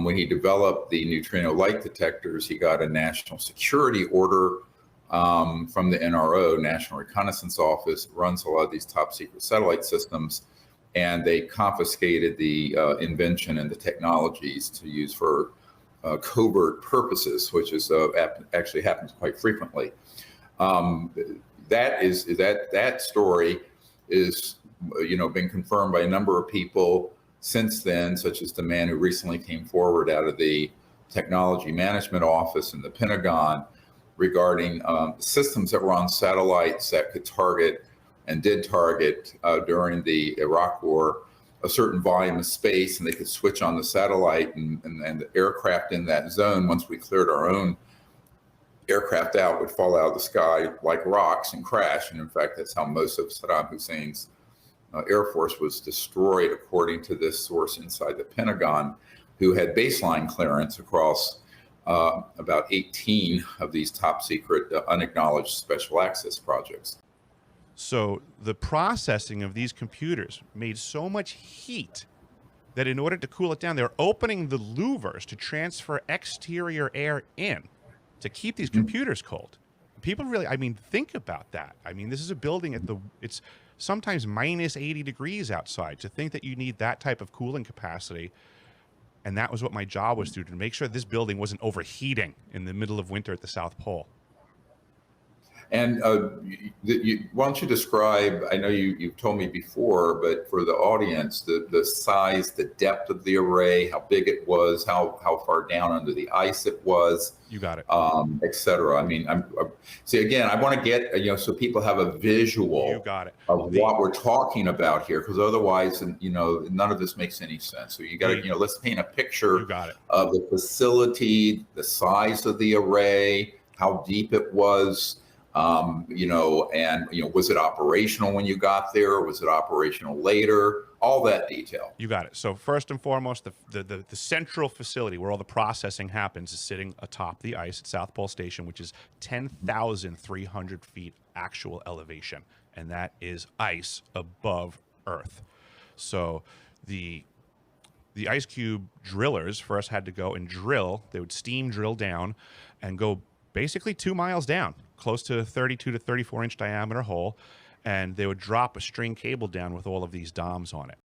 When he developed the neutrino light detectors, he got a national security order from the NRO, National Reconnaissance Office, runs a lot of these top secret satellite systems, and they confiscated the invention and the technologies to use for covert purposes, which is actually happens quite frequently. That story is, been confirmed by a number of people since then, such as the man who recently came forward out of the Technology Management Office in the Pentagon regarding systems that were on satellites that could target and did target during the Iraq War a certain volume of space, and they could switch on the satellite and the aircraft in that zone, once we cleared our own aircraft out, would fall out of the sky like rocks and crash. And in fact, that's how most of Saddam Hussein's Air Force was destroyed, according to this source inside the Pentagon, who had baseline clearance across about 18 of these top secret unacknowledged special access projects. So the processing of these computers made so much heat that in order to cool it down, they were opening the louvers to transfer exterior air in to keep these computers cold. People really, think about that. This is a building it's sometimes minus 80 degrees outside. To think that you need that type of cooling capacity, and that was what my job was to make sure this building wasn't overheating in the middle of winter at the South Pole. And why don't you describe, I know you've told me before, but for the audience, the size, the depth of the array, how big it was, how far down under the ice it was. You got it. Et cetera. See, again, I want to get, so people have a visual you got it. of what we're talking about here, because otherwise, none of this makes any sense. So you got to, let's paint a picture of the facility, the size of the array, how deep it was. Was it operational when you got there? Was it operational later? All that detail. You got it. So first and foremost, the central facility where all the processing happens is sitting atop the ice at South Pole Station, which is 10,300 feet actual elevation. And that is ice above Earth. So the ice cube drillers first had to go and drill. They would steam drill down and go basically 2 miles down, close to a 32 to 34 inch diameter hole, and they would drop a string cable down with all of these DOMs on it.